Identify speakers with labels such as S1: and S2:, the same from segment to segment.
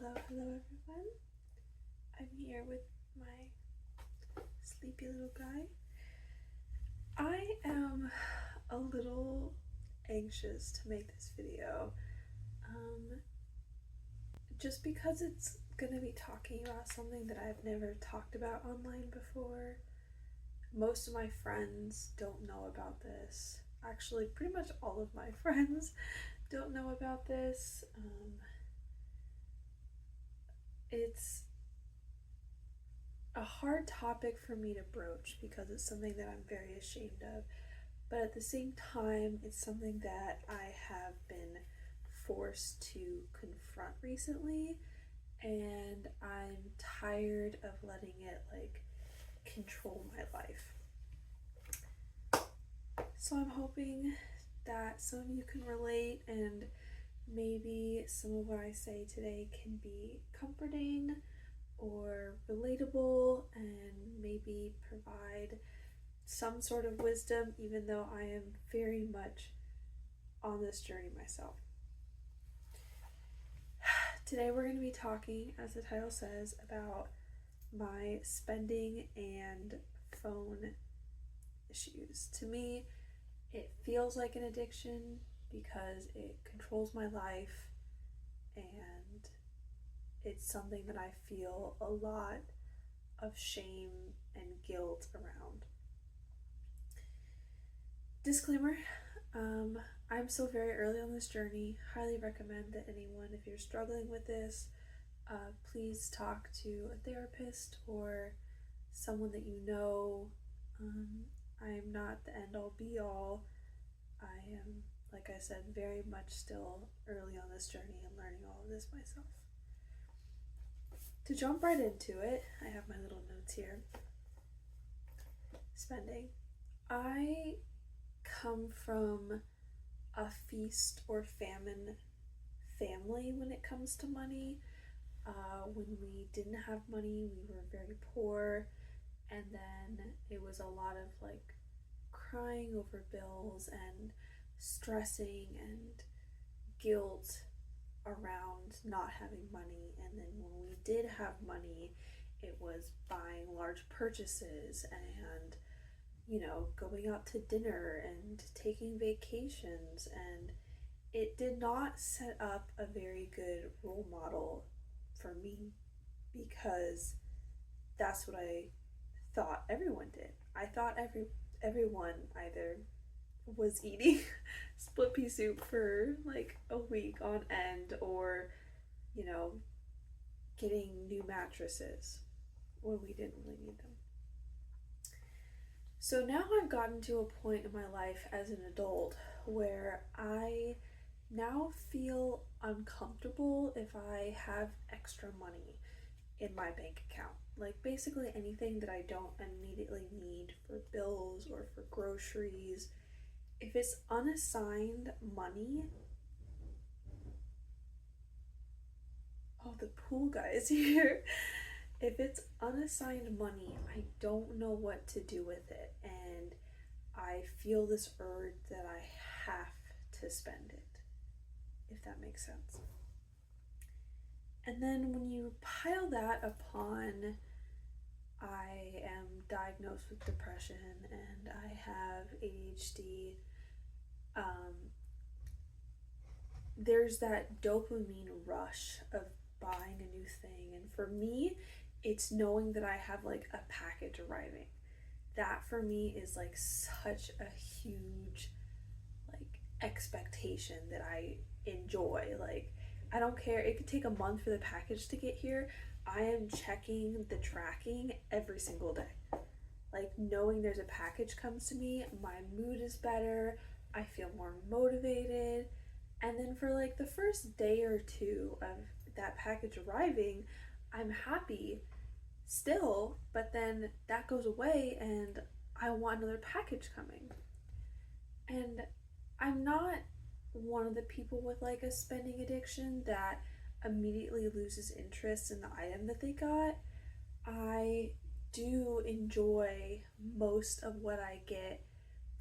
S1: Hello everyone. I'm here with my sleepy little guy. I am a little anxious to make this video, just because it's gonna be talking about something that I've never talked about online before. Most of my friends don't know about this. Actually, pretty much all of my friends don't know about this. It's a hard topic for me to broach because it's something that I'm very ashamed of, but at the same time, it's something that I have been forced to confront recently, and I'm tired of letting it control my life. So I'm hoping that some of you can relate, and maybe some of what I say today can be comforting or relatable, and maybe provide some sort of wisdom, even though I am very much on this journey myself. Today we're going to be talking, as the title says, about my spending and phone issues. To me, it feels like an addiction because it controls my life, and it's something that I feel a lot of shame and guilt around. Disclaimer, I'm still very early on this journey. Highly recommend that anyone, if you're struggling with this, please talk to a therapist or someone that you know. I am not the end-all be-all. I am, like I said, very much still early on this journey and learning all of this myself. To jump right into it, I have my little notes here. Spending. I come from a feast or famine family when it comes to money. When we didn't have money, we were very poor, and then it was a lot of crying over bills and stressing and guilt around not having money. And then when we did have money, it was buying large purchases and going out to dinner and taking vacations, and it did not set up a very good role model for me, because that's what I thought everyone did. I thought everyone either was eating split pea soup for a week on end, or getting new mattresses when we didn't really need them. So now I've gotten to a point in my life as an adult where I now feel uncomfortable if I have extra money in my bank account. Basically anything that I don't immediately need for bills or for groceries. If it's unassigned money, the pool guy is here. If it's unassigned money, I don't know what to do with it, and I feel this urge that I have to spend it, if that makes sense. And then when you pile that upon, I am diagnosed with depression and I have ADHD, there's that dopamine rush of buying a new thing. And for me, it's knowing that I have a package arriving. That for me is such a huge expectation that I enjoy. I don't care, it could take a month for the package to get here. I am checking the tracking every single day. Knowing there's a package comes to me, my mood is better, I feel more motivated. And then for the first day or two of that package arriving, I'm happy still, but then that goes away and I want another package coming. And I'm not one of the people with a spending addiction that immediately loses interest in the item that they got. I do enjoy most of what I get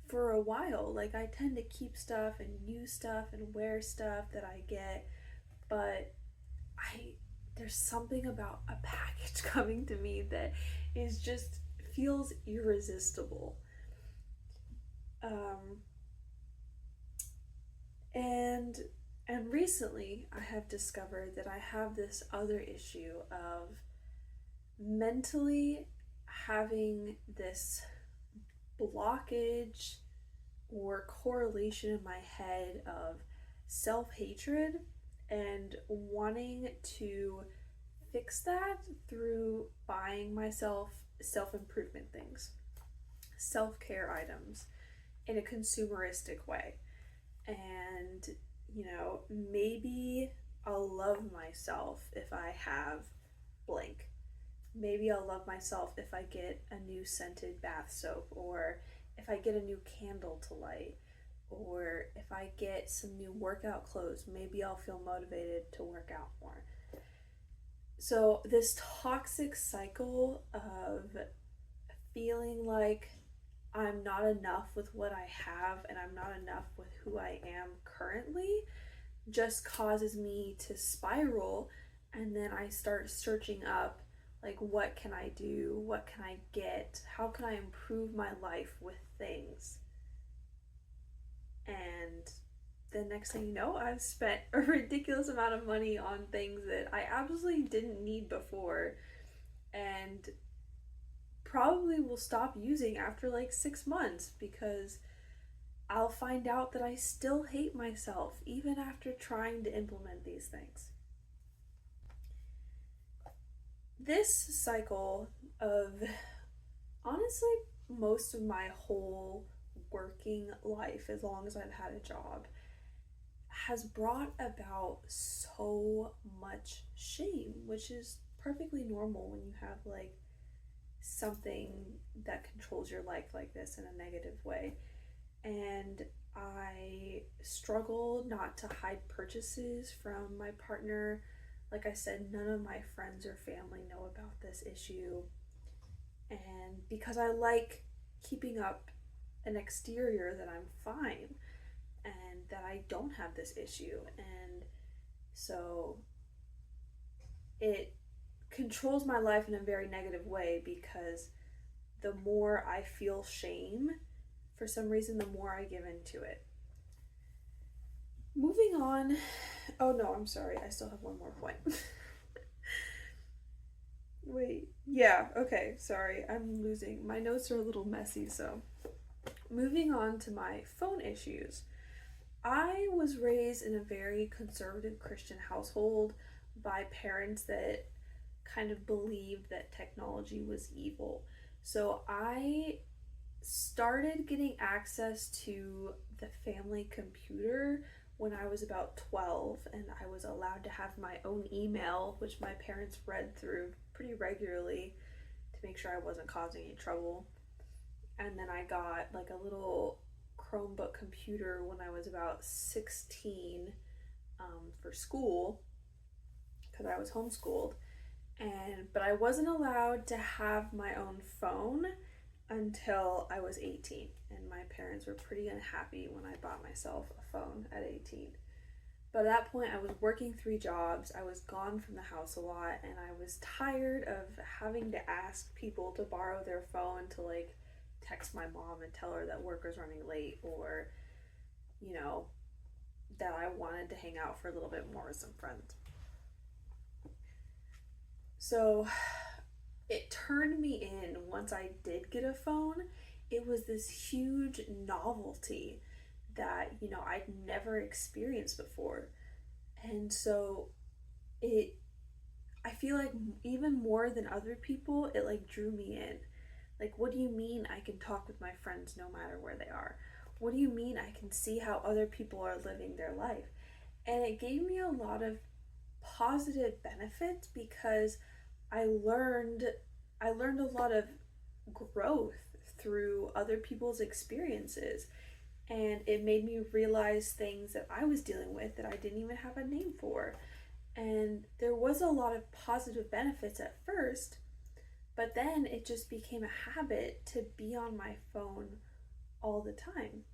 S1: for a while. I tend to keep stuff and use stuff and wear stuff that I get, but there's something about a package coming to me that is just feels irresistible. Um, and and recently I have discovered that I have this other issue of mentally having this blockage or correlation in my head of self-hatred and wanting to fix that through buying myself self-improvement things, self-care items in a consumeristic way. And, maybe I'll love myself if I have blank. Maybe I'll love myself if I get a new scented bath soap, or if I get a new candle to light, or if I get some new workout clothes. Maybe I'll feel motivated to work out more. So, this toxic cycle of feeling like I'm not enough with what I have and I'm not enough with who I am currently just causes me to spiral. And then I start searching up, like, what can I do? What can I get? How can I improve my life with things? And the next thing you know, I've spent a ridiculous amount of money on things that I absolutely didn't need before, and probably will stop using after like 6 months, because I'll find out that I still hate myself even after trying to implement these things. This cycle of, honestly, most of my whole working life, as long as I've had a job, has brought about so much shame, which is perfectly normal when you have like something that controls your life like this in a negative way. And I struggle not to hide purchases from my partner. Like I said, none of my friends or family know about this issue. And because I like keeping up an exterior that I'm fine and that I don't have this issue. And so it controls my life in a very negative way, because the more I feel shame, for some reason, the more I give into it. Moving on. Oh no, I'm sorry. I still have one more point. Wait. Yeah, okay. Sorry. I'm losing. My notes are a little messy, so. Moving on to my phone issues. I was raised in a very conservative Christian household by parents that kind of believed that technology was evil. So I started getting access to the family computer when I was about 12, and I was allowed to have my own email, which my parents read through pretty regularly to make sure I wasn't causing any trouble. And then I got like a little Chromebook computer when I was about 16 for school, because I was homeschooled. But I wasn't allowed to have my own phone until I was 18, and my parents were pretty unhappy when I bought myself a phone at 18. But at that point, I was working 3 jobs, I was gone from the house a lot, and I was tired of having to ask people to borrow their phone to like text my mom and tell her that work was running late, or that I wanted to hang out for a little bit more with some friends. So it turned me in once I did get a phone. It was this huge novelty that, I'd never experienced before. And so I feel like even more than other people, it like drew me in. Like, what do you mean I can talk with my friends no matter where they are? What do you mean I can see how other people are living their life? And it gave me a lot of positive benefits, because I learned a lot of growth through other people's experiences, and it made me realize things that I was dealing with that I didn't even have a name for. And there was a lot of positive benefits at first, but then it just became a habit to be on my phone all the time.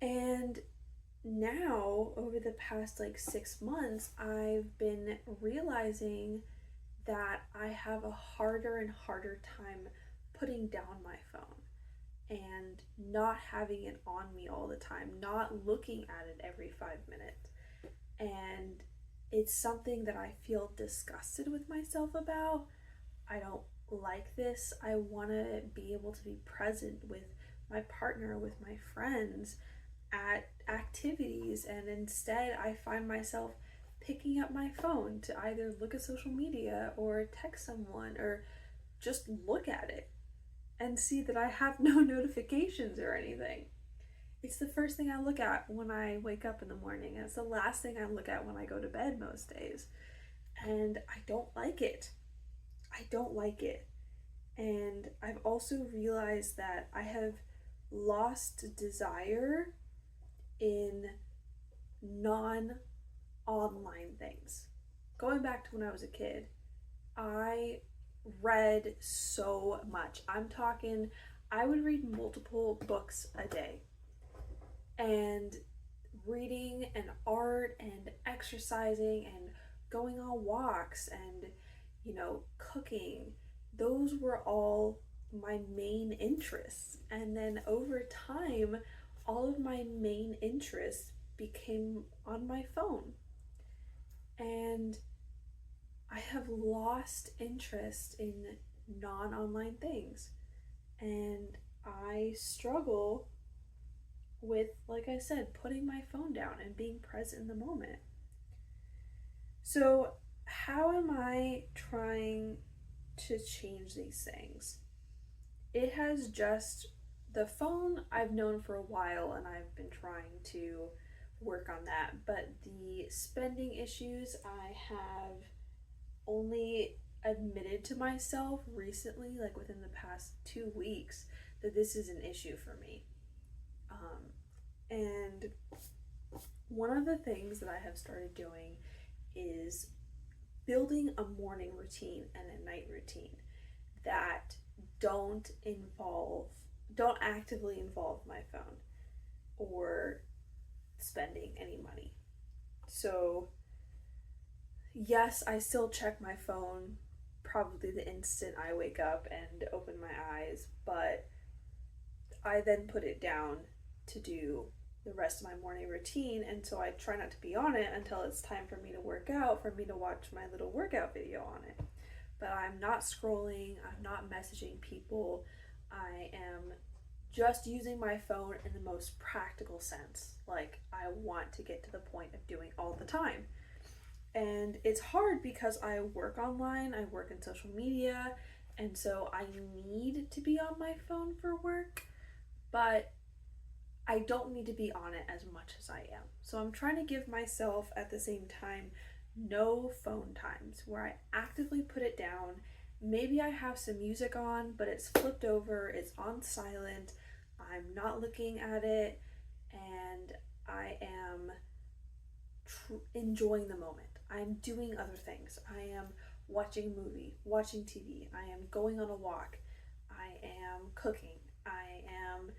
S1: And now, over the past like 6 months, I've been realizing that I have a harder and harder time putting down my phone and not having it on me all the time, not looking at it every 5 minutes. And it's something that I feel disgusted with myself about. I don't like this. I want to be able to be present with my partner, with my friends at activities, and instead I find myself picking up my phone to either look at social media or text someone or just look at it and see that I have no notifications or anything. It's the first thing I look at when I wake up in the morning, and it's the last thing I look at when I go to bed most days. And I don't like it. I don't like it. And I've also realized that I have lost desire in non online things. Going back to when I was a kid, I read so much. I'm talking, I would read multiple books a day. And reading and art and exercising and going on walks and, cooking, those were all my main interests. And then over time, all of my main interests became on my phone. And I have lost interest in non online things. And I struggle with, like I said, putting my phone down and being present in the moment. So, how am I trying to change these things? It has just, the phone I've known for a while and I've been trying to work on that, but the spending issues I have only admitted to myself recently, like within the past 2 weeks, that this is an issue for me. And one of the things that I have started doing is building a morning routine and a night routine that don't actively involve my phone or spending any money. So, yes, I still check my phone probably the instant I wake up and open my eyes, but I then put it down to do the rest of my morning routine, and so I try not to be on it until it's time for me to work out, for me to watch my little workout video on it. But I'm not scrolling, I'm not messaging people, I am just using my phone in the most practical sense, like I want to get to the point of doing all the time. And it's hard because I work online, I work in social media, and so I need to be on my phone for work, but I don't need to be on it as much as I am. So I'm trying to give myself at the same time no phone times where I actively put it down. Maybe I have some music on, but it's flipped over, it's on silent, I'm not looking at it, and I am enjoying the moment. I'm doing other things. I am watching a movie, watching TV, I am going on a walk, I am cooking, I am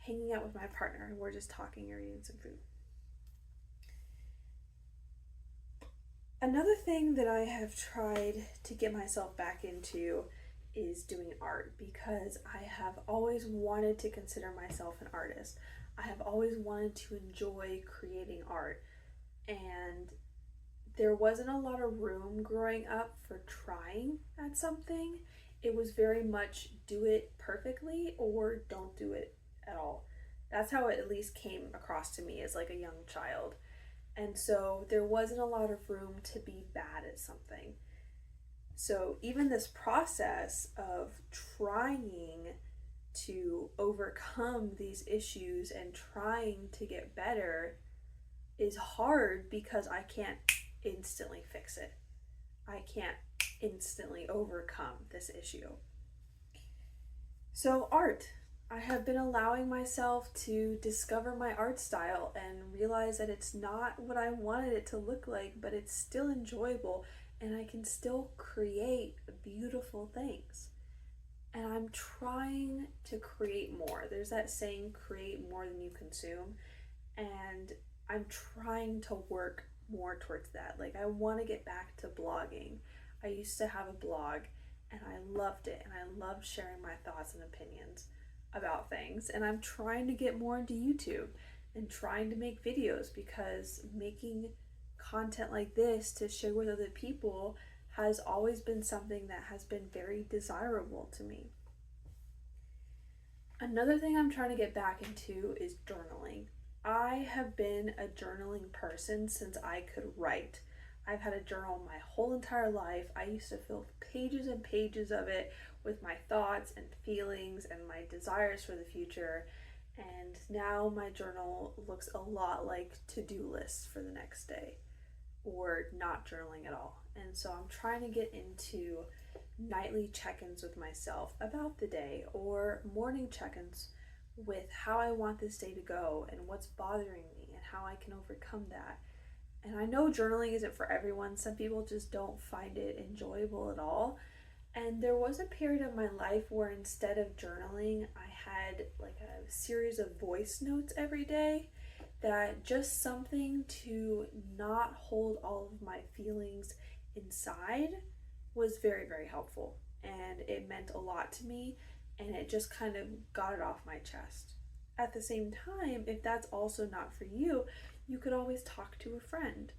S1: hanging out with my partner and we're just talking or eating some food. Another thing that I have tried to get myself back into is doing art, because I have always wanted to consider myself an artist. I have always wanted to enjoy creating art, and there wasn't a lot of room growing up for trying at something. It was very much do it perfectly or don't do it at all. That's how it at least came across to me as like a young child. And so there wasn't a lot of room to be bad at something. So even this process of trying to overcome these issues and trying to get better is hard because I can't instantly fix it. I can't instantly overcome this issue. So, art. I have been allowing myself to discover my art style and realize that it's not what I wanted it to look like, but it's still enjoyable and I can still create beautiful things. And I'm trying to create more. There's that saying, create more than you consume. And I'm trying to work more towards that. Like, I want to get back to blogging. I used to have a blog and I loved it, and I loved sharing my thoughts and opinions about things. And I'm trying to get more into YouTube and trying to make videos, because making content like this to share with other people has always been something that has been very desirable to me. Another thing I'm trying to get back into is journaling. I have been a journaling person since I could write. I've had a journal my whole entire life. I used to fill pages and pages of it with my thoughts and feelings and my desires for the future. And now my journal looks a lot like to-do lists for the next day, or not journaling at all. And so I'm trying to get into nightly check-ins with myself about the day, or morning check-ins with how I want this day to go and what's bothering me and how I can overcome that. And I know journaling isn't for everyone. Some people just don't find it enjoyable at all. And there was a period of my life where instead of journaling, I had like a series of voice notes every day, that just something to not hold all of my feelings inside was very, very helpful. And it meant a lot to me, and it just kind of got it off my chest. At the same time, if that's also not for you, you could always talk to a friend,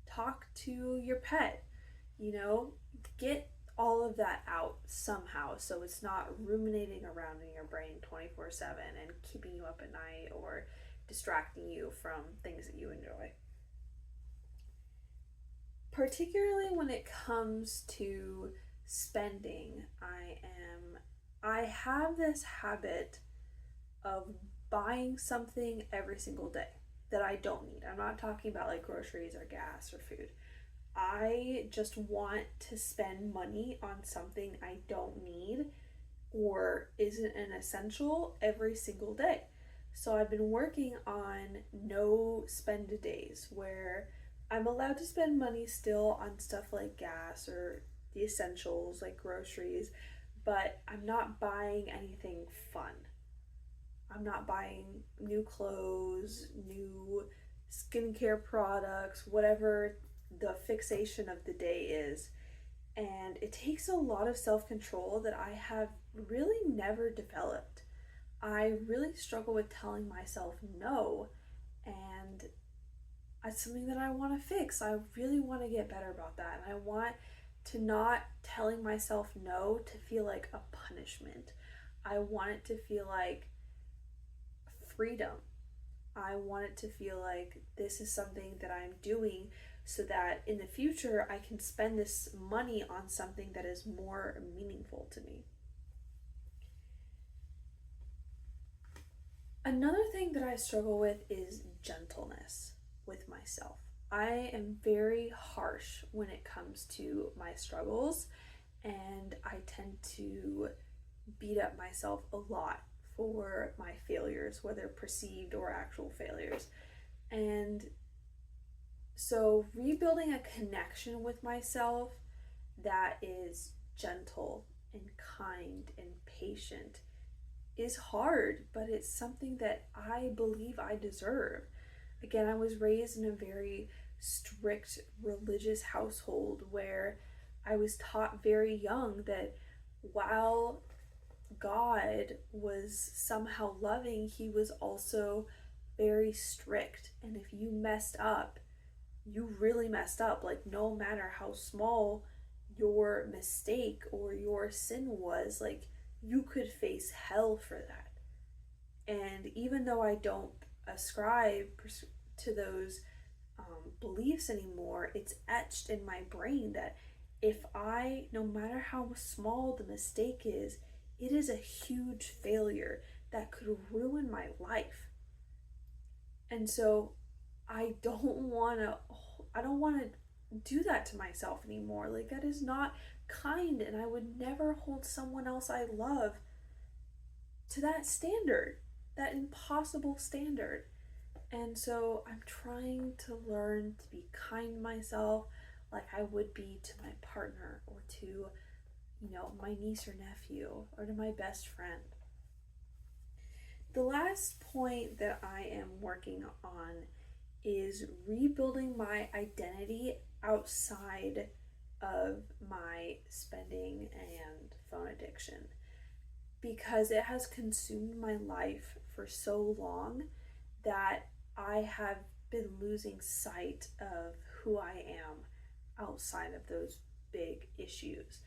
S1: talk to your pet, get all of that out somehow, so it's not ruminating around in your brain 24/7 and keeping you up at night or distracting you from things that you enjoy. Particularly when it comes to spending, I have this habit of buying something every single day that I don't need. I'm not talking about like groceries or gas or food. I just want to spend money on something I don't need or isn't an essential every single day. So I've been working on no spend days, where I'm allowed to spend money still on stuff like gas or the essentials like groceries, but I'm not buying anything fun. I'm not buying new clothes, new skincare products, whatever the fixation of the day is. And it takes a lot of self-control that I have really never developed. I really struggle with telling myself no, and it's something that I want to fix. I really want to get better about that, and I want to not telling myself no to feel like a punishment. I want it to feel like freedom. I want it to feel like this is something that I'm doing so that in the future I can spend this money on something that is more meaningful to me. Another thing that I struggle with is gentleness with myself. I am very harsh when it comes to my struggles, and I tend to beat up myself a lot for my failures, whether perceived or actual failures. And so rebuilding a connection with myself that is gentle and kind and patient is hard, but it's something that I believe I deserve. Again, I was raised in a very strict religious household where I was taught very young that while God was somehow loving, he was also very strict. And if you messed up, you really messed up. Like, no matter how small your mistake or your sin was, like, you could face hell for that. And even though I don't ascribe to those beliefs anymore, it's etched in my brain that if no matter how small the mistake is, it is a huge failure that could ruin my life. And so I don't want to do that to myself anymore. Like, that is not kind, and I would never hold someone else I love to that standard, that impossible standard. And so I'm trying to learn to be kind to myself like I would be to my partner or to, my niece or nephew or to my best friend. The last point that I am working on is rebuilding my identity outside of my spending and phone addiction, because it has consumed my life for so long that I have been losing sight of who I am outside of those big issues.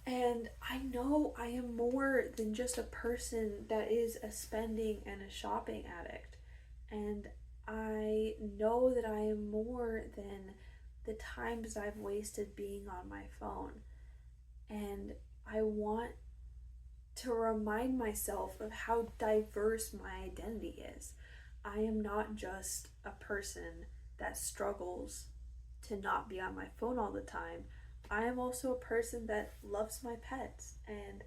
S1: And I know I am more than just a person that is a spending and a shopping addict. And I know that I am more than the times I've wasted being on my phone. And I want to remind myself of how diverse my identity is. I am not just a person that struggles to not be on my phone all the time. I am also a person that loves my pets and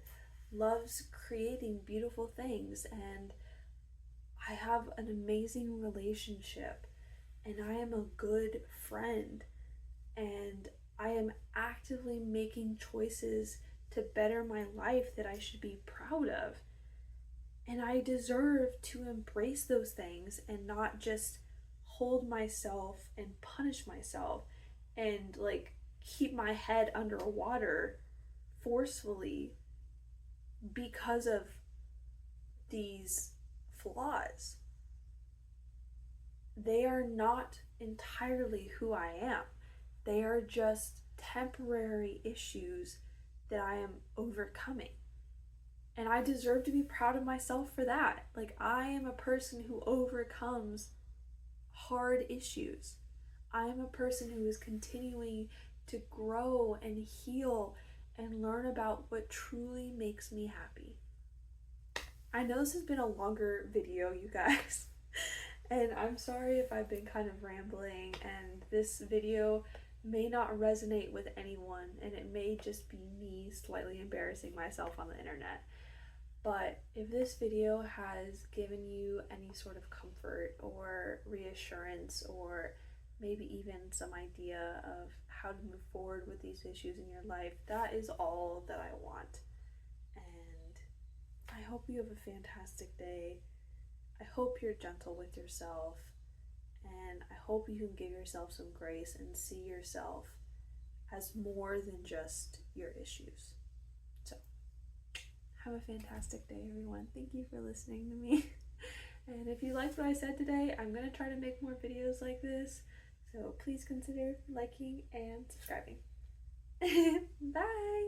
S1: loves creating beautiful things, and I have an amazing relationship, and I am a good friend, and I am actively making choices to better my life that I should be proud of. And I deserve to embrace those things and not just hold myself and punish myself and like keep my head under water forcefully because of these flaws. They are not entirely who I am. They are just temporary issues that I am overcoming. And I deserve to be proud of myself for that. Like, I am a person who overcomes hard issues. I am a person who is continuing to grow and heal and learn about what truly makes me happy. I know this has been a longer video, you guys, and I'm sorry if I've been kind of rambling, and this video may not resonate with anyone, and it may just be me slightly embarrassing myself on the internet. But if this video has given you any sort of comfort or reassurance, or maybe even some idea of how to move forward with these issues in your life, that is all that I want. And I hope you have a fantastic day. I hope you're gentle with yourself, and I hope you can give yourself some grace and see yourself as more than just your issues. So, have a fantastic day, everyone. Thank you for listening to me. And if you liked what I said today, I'm going to try to make more videos like this. So please consider liking and subscribing. Bye!